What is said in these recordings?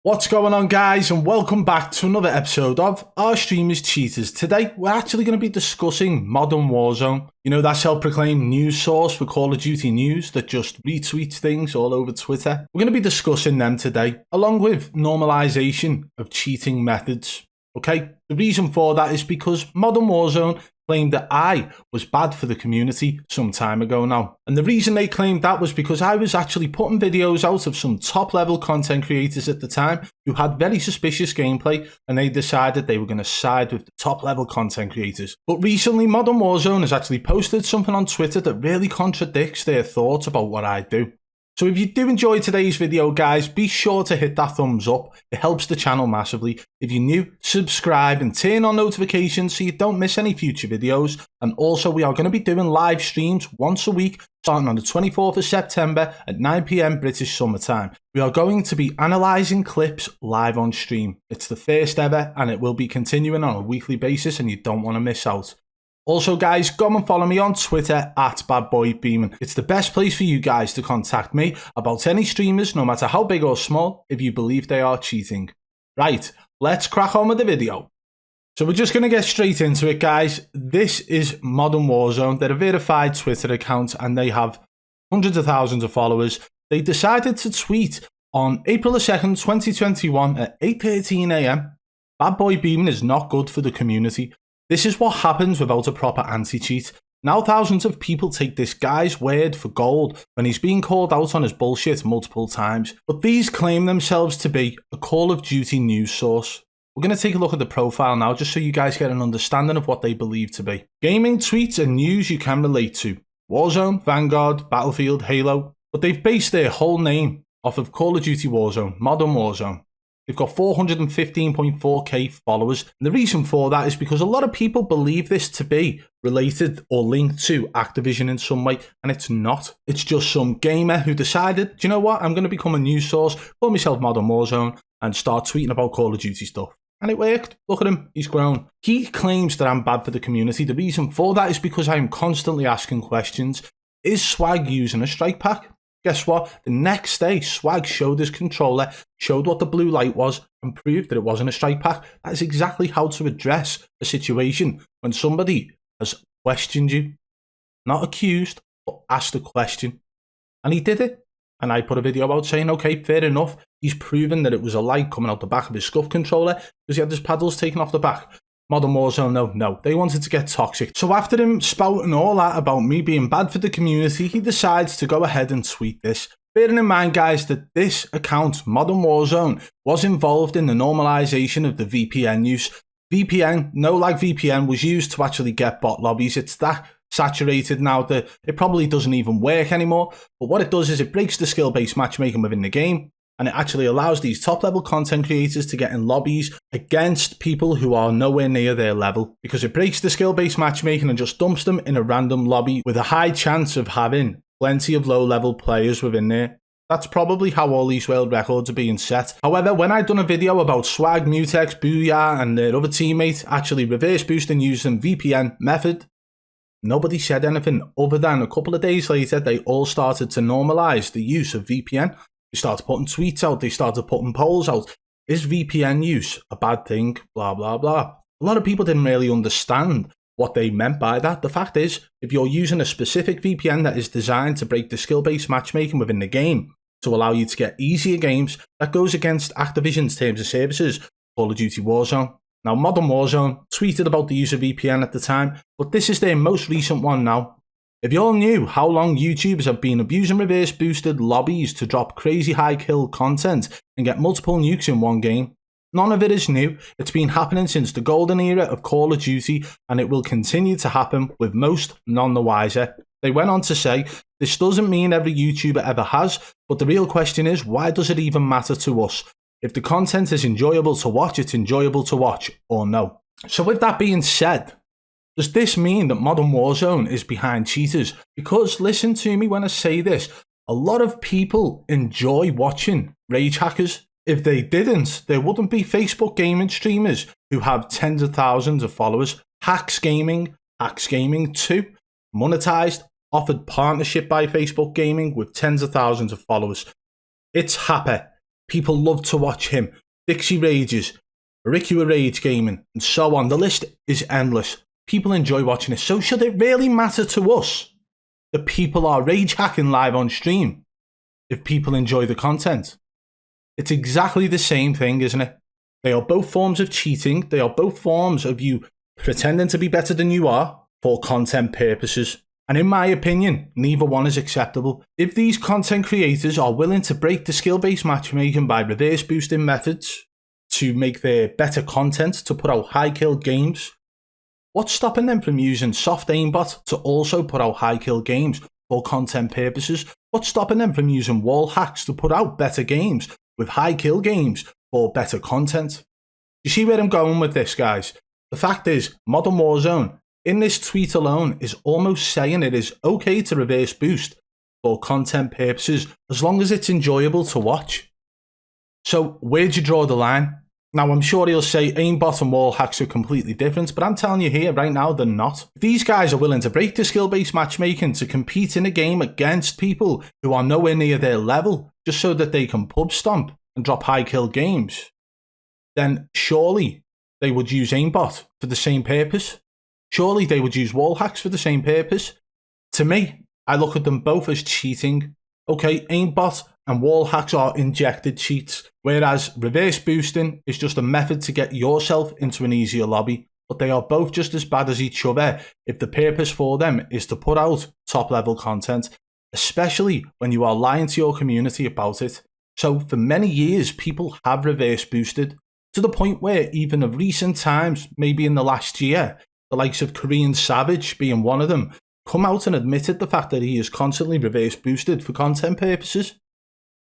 What's going on, guys, and welcome back to another episode of Our Streamers Cheaters. Today we're actually going to be discussing Modern Warzone. You know, that self-proclaimed news source for Call of Duty news that just retweets things all over Twitter. We're going to be discussing them today, along with normalization of cheating methods. Okay, the reason for that is because Modern Warzone claimed that I was bad for the community some time ago now. And the reason they claimed that was because I was actually putting videos out of some top level content creators at the time who had very suspicious gameplay, and they decided they were going to side with the top level content creators. But recently Modern Warzone has actually posted something on Twitter that really contradicts their thoughts about what I do. So if you do enjoy today's video, guys, be sure to hit that thumbs up. It helps the channel massively. If you're new, subscribe and turn on notifications so you don't miss any future videos. And also, we are going to be doing live streams once a week, starting on the 24th of September at 9 PM British Summer Time. We are going to be analysing clips live on stream. It's the first ever, and it will be continuing on a weekly basis, and you don't want to miss out. Also, guys, go and follow me on Twitter at Badboy Beaman. It's the best place for you guys to contact me about any streamers, no matter how big or small, if you believe they are cheating. Right, let's crack on with the video. So we're just going to get straight into it, guys. This is Modern Warzone. They're a verified Twitter account and they have hundreds of thousands of followers. They decided to tweet on April the 2nd, 2021 at 8:13 AM. Badboy Beaman is not good for the community. This is what happens without a proper anti-cheat. Now thousands of people take this guy's word for gold when he's being called out on his bullshit multiple times. But these claim themselves to be a Call of Duty news source. We're going to take a look at the profile now just so you guys get an understanding of what they believe to be. Gaming tweets and news you can relate to. Warzone, Vanguard, Battlefield, Halo. But they've based their whole name off of Call of Duty Warzone, Modern Warzone. They've got 415.4k followers. And the reason for that is because a lot of people believe this to be related or linked to Activision in some way, and it's not. It's just some gamer who decided, do you know what, I'm going to become a news source, call myself Modern Warzone, and start tweeting about Call of Duty stuff. And it worked. Look at him, he's grown. He claims that I'm bad for the community. The reason for that is because I am constantly asking questions. Is Swag using a strike pack? Guess what? The next day, Swag showed his controller, showed what the blue light was, and proved that it wasn't a strike pack. That is exactly how to address a situation when somebody has questioned you. Not accused, but asked a question. And he did it. And I put a video out saying, okay, fair enough. He's proven that it was a light coming out the back of his scuff controller because he had his paddles taken off the back. Modern Warzone, no, they wanted to get toxic. So after him spouting all that about me being bad for the community, he decides to go ahead and tweet this. Bearing in mind, guys, that this account, Modern Warzone, was involved in the normalization of the VPN use. VPN, VPN was used to actually get bot lobbies. It's that saturated now that it probably doesn't even work anymore. But what it does is it breaks the skill-based matchmaking within the game. And it actually allows these top-level content creators to get in lobbies against people who are nowhere near their level. Because it breaks the skill-based matchmaking and just dumps them in a random lobby with a high chance of having plenty of low-level players within there. That's probably how all these world records are being set. However, when I'd done a video about Swag, Mutex, Booyah and their other teammate actually reverse boosting using VPN method, nobody said anything other than a couple of days later, they all started to normalize the use of VPN. They started putting tweets out, they started putting polls out. Is VPN use a bad thing? Blah, blah, blah. A lot of people didn't really understand what they meant by that. The fact is, if you're using a specific VPN that is designed to break the skill-based matchmaking within the game to allow you to get easier games, that goes against Activision's terms of services, Call of Duty Warzone. Now, Modern Warzone tweeted about the use of VPN at the time, but this is their most recent one now. If you all knew how long YouTubers have been abusing reverse boosted lobbies to drop crazy high kill content and get multiple nukes in one game, none of it is new. It's been happening since the golden era of Call of Duty, and it will continue to happen with most none the wiser. They went on to say, this doesn't mean every YouTuber ever has, but the real question is, why does it even matter to us? If the content is enjoyable to watch, it's enjoyable to watch, or no. So with that being said, does this mean that Modern Warzone is behind cheaters? Because listen to me when I say this, a lot of people enjoy watching rage hackers. If they didn't, there wouldn't be Facebook gaming streamers who have tens of thousands of followers. Hacks Gaming 2, monetized, offered partnership by Facebook Gaming with tens of thousands of followers. It's happy. People love to watch him. Dixie Rages, Ricky Rage Gaming, and so on. The list is endless. People enjoy watching it. So should it really matter to us that people are rage hacking live on stream if people enjoy the content? It's exactly the same thing, isn't it? They are both forms of cheating. They are both forms of you pretending to be better than you are for content purposes. And in my opinion, neither one is acceptable. If these content creators are willing to break the skill-based matchmaking by reverse boosting methods to make their better content, to put out high kill games, what's stopping them from using soft aimbot to also put out high kill games for content purposes? What's stopping them from using wall hacks to put out better games with high kill games for better content? You see where I'm going with this, guys? The fact is, Modern Warzone, in this tweet alone, is almost saying it is okay to reverse boost for content purposes as long as it's enjoyable to watch. So where'd you draw the line? Now, I'm sure he'll say aimbot and wall hacks are completely different, but I'm telling you here right now, they're not. If these guys are willing to break the skill-based matchmaking to compete in a game against people who are nowhere near their level, just so that they can pub stomp and drop high kill games, then surely they would use aimbot for the same purpose. Surely they would use wall hacks for the same purpose. To me, I look at them both as cheating. Okay, aimbot and wall hacks are injected cheats, whereas reverse boosting is just a method to get yourself into an easier lobby. But they are both just as bad as each other if the purpose for them is to put out top level content, especially when you are lying to your community about it. So for many years, people have reverse boosted to the point where even of recent times, maybe in the last year, the likes of Korean Savage being one of them, come out and admitted the fact that he is constantly reverse boosted for content purposes.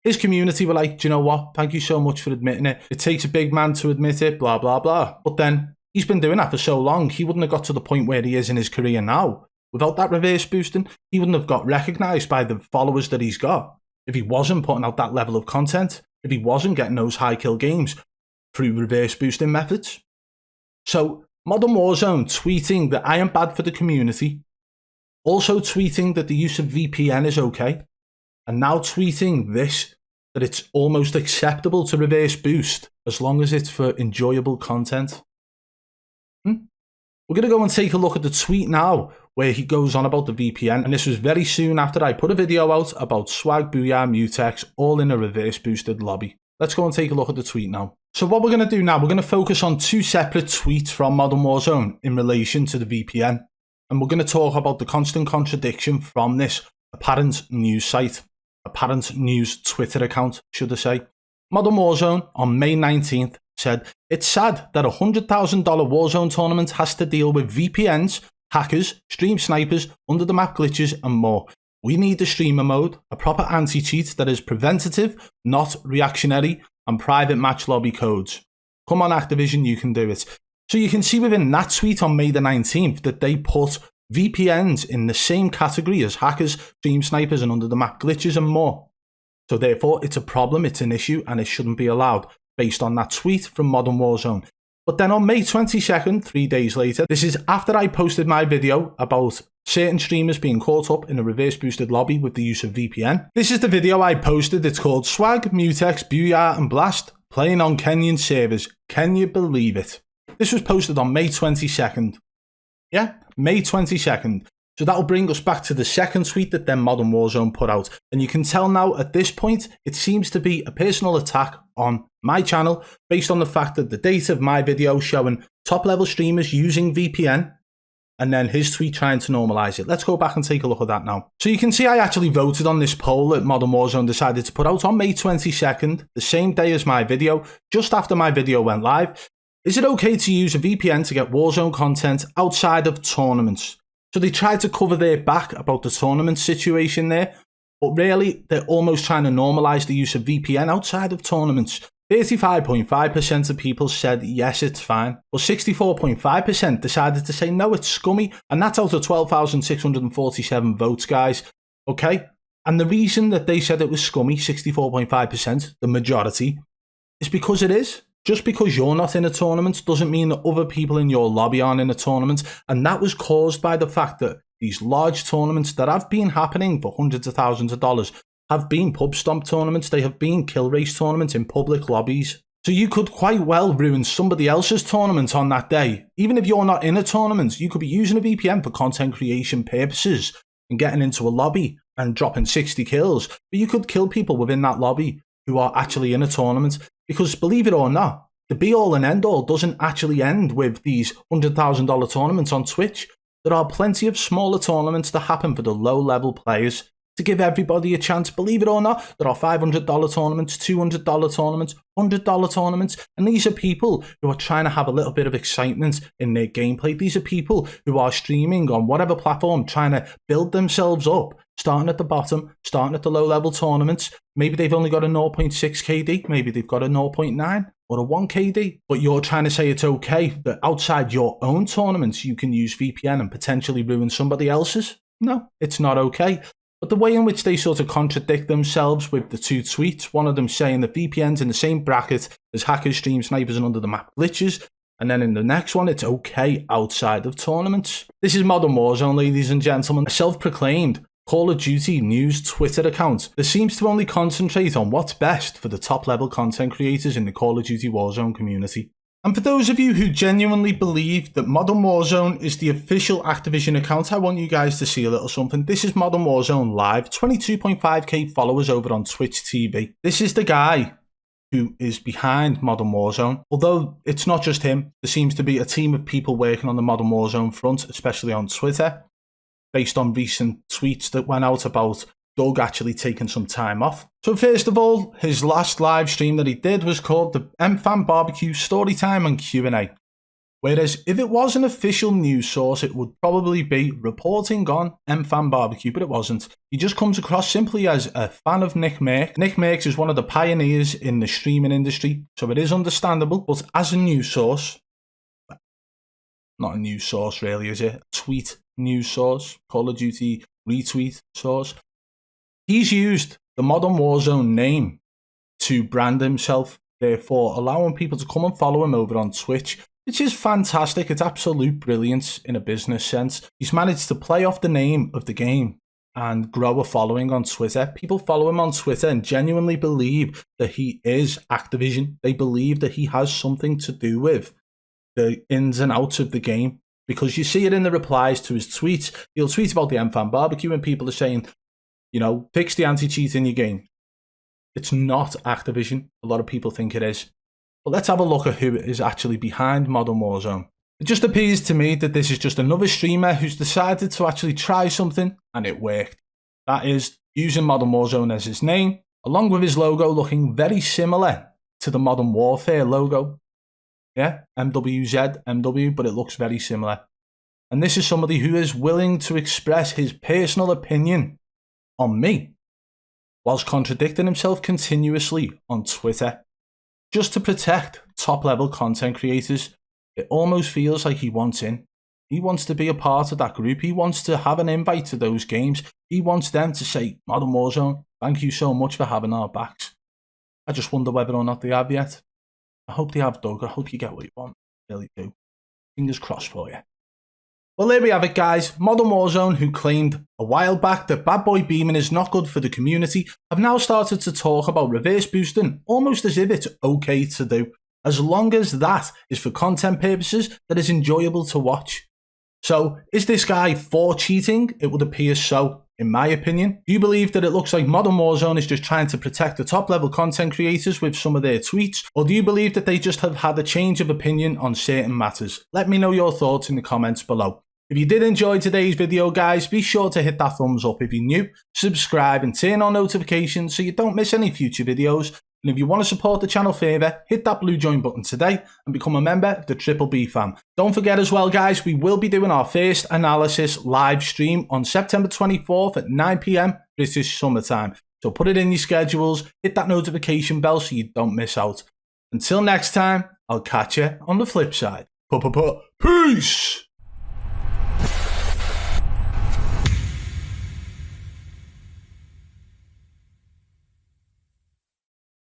His community were like, do you know what? Thank you so much for admitting it. It takes a big man to admit it, blah, blah, blah. But then he's been doing that for so long, he wouldn't have got to the point where he is in his career now. Without that reverse boosting, he wouldn't have got recognised by the followers that he's got. If he wasn't putting out that level of content, if he wasn't getting those high kill games through reverse boosting methods. So Modern Warzone tweeting that I am bad for the community, also tweeting that the use of VPN is okay, and now tweeting this, that it's almost acceptable to reverse boost as long as it's for enjoyable content. We're going to go and take a look at the tweet now where he goes on about the VPN, and this was very soon after I put a video out about Swag, Booyah, Mutex, all in a reverse boosted lobby. Let's go and take a look at the tweet now. So what we're going to do now, we're going to focus on two separate tweets from Modern Warzone in relation to the VPN. And we're going to talk about the constant contradiction from this apparent news site, apparent news Twitter account, should I say. Modern Warzone on May 19th said, it's sad that a $100,000 Warzone tournament has to deal with VPNs, hackers, stream snipers, under the map glitches and more. We need the streamer mode, a proper anti-cheat that is preventative, not reactionary, and private match lobby codes. Come on Activision, you can do it. So you can see within that tweet on May the 19th that they put VPNs in the same category as hackers, stream snipers, and under the map glitches and more. So therefore, it's a problem, it's an issue, and it shouldn't be allowed, based on that tweet from Modern Warzone. But then on May 22nd, 3 days later, this is after I posted my video about certain streamers being caught up in a reverse boosted lobby with the use of VPN. This is the video I posted. It's called Swag, Mutex, Booyah and Blast playing on Kenyan servers. Can you believe it? This was posted on May 22nd. Yeah, May 22nd. So that'll bring us back to the second tweet that then Modern Warzone put out. And you can tell now at this point, it seems to be a personal attack on my channel based on the fact that the date of my video showing top level streamers using VPN and then his tweet trying to normalize it. Let's go back and take a look at that now. So you can see I actually voted on this poll that Modern Warzone decided to put out on May 22nd, the same day as my video, just after my video went live. Is it okay to use a VPN to get Warzone content outside of tournaments? So they tried to cover their back about the tournament situation there, but really they're almost trying to normalize the use of VPN outside of tournaments. 35.5% of people said yes, it's fine, but 64.5% decided to say no, it's scummy, and that's out of 12,647 votes, guys. Okay? And the reason that they said it was scummy, 64.5%, the majority, is because it is. Just because you're not in a tournament doesn't mean that other people in your lobby aren't in a tournament, and that was caused by the fact that these large tournaments that have been happening for hundreds of thousands of dollars have been pub stomp tournaments, they have been kill race tournaments in public lobbies. So you could quite well ruin somebody else's tournament on that day. Even if you're not in a tournament, you could be using a VPN for content creation purposes and getting into a lobby and dropping 60 kills. But you could kill people within that lobby who are actually in a tournament. Because believe it or not, the be-all and end-all doesn't actually end with these $100,000 tournaments on Twitch. There are plenty of smaller tournaments that happen for the low-level players to give everybody a chance. Believe it or not, there are $500 tournaments, $200 tournaments, $100 tournaments, and these are people who are trying to have a little bit of excitement in their gameplay. These are people who are streaming on whatever platform, trying to build themselves up, starting at the bottom, starting at the low-level tournaments. Maybe they've only got a 0.6 KD, maybe they've got a 0.9 or a 1 KD, but you're trying to say it's okay that outside your own tournaments you can use VPN and potentially ruin somebody else's? No, it's not okay. But the way in which they sort of contradict themselves with the two tweets, one of them saying that VPN's in the same bracket as hackers, stream snipers and under the map glitches, and then in the next one it's okay outside of tournaments. This is Modern Warzone, ladies and gentlemen, a self-proclaimed Call of Duty news Twitter account that seems to only concentrate on what's best for the top level content creators in the Call of Duty Warzone community. And for those of you who genuinely believe that Modern Warzone is the official Activision account, I want you guys to see a little something. This is Modern Warzone Live, 22.5k followers over on Twitch TV. This is the guy who is behind Modern Warzone. Although it's not just him, there seems to be a team of people working on the Modern Warzone front, especially on Twitter, based on recent tweets that went out about Doug actually taking some time off. So first of all, his last live stream that he did was called the MFAN Barbecue Storytime and Q&A. Whereas if it was an official news source, it would probably be reporting on MFAN Barbecue, but it wasn't. He just comes across simply as a fan of Nick Merckx. Nick Merckx is one of the pioneers in the streaming industry, so it is understandable, but as a news source, not a news source really, is it? A tweet news source, Call of Duty retweet source. He's used the Modern Warzone name to brand himself, therefore allowing people to come and follow him over on Twitch, which is fantastic. It's absolute brilliance in a business sense. He's managed to play off the name of the game and grow a following on Twitter. People follow him on Twitter and genuinely believe that he is Activision. They believe that he has something to do with the ins and outs of the game, because you see it in the replies to his tweets. He'll tweet about the MFAN Barbecue and people are saying, you know, fix the anti-cheat in your game. It's not Activision. A lot of people think it is. But let's have a look at who is actually behind Modern Warzone. It just appears to me that this is just another streamer who's decided to actually try something and it worked. That is using Modern Warzone as his name, along with his logo looking very similar to the Modern Warfare logo. Yeah, MWZ, MW, but it looks very similar. And this is somebody who is willing to express his personal opinion on me, whilst contradicting himself continuously on Twitter, just to protect top-level content creators. It almost feels like he wants in. He wants to be a part of that group. He wants to have an invite to those games. He wants them to say, Modern Warzone, thank you so much for having our backs. I just wonder whether or not they have yet. I hope they have, Doug. I hope you get what you want. I really do. Fingers crossed for you. Well, there we have it, guys. Modern Warzone, who claimed a while back that Badboy Beaman is not good for the community, have now started to talk about reverse boosting, almost as if it's okay to do, as long as that is for content purposes that is enjoyable to watch. So, is this guy for cheating? It would appear so, in my opinion. Do you believe that it looks like Modern Warzone is just trying to protect the top-level content creators with some of their tweets? Or do you believe that they just have had a change of opinion on certain matters? Let me know your thoughts in the comments below. If you did enjoy today's video, guys, be sure to hit that thumbs up if you're new, subscribe and turn on notifications so you don't miss any future videos. And if you want to support the channel further, hit that blue join button today and become a member of the Triple B fam. Don't forget as well, guys, we will be doing our first analysis live stream on September 24th at 9 PM British summertime. So put it in your schedules, hit that notification bell so you don't miss out. Until next time, I'll catch you on the flip side. Peace!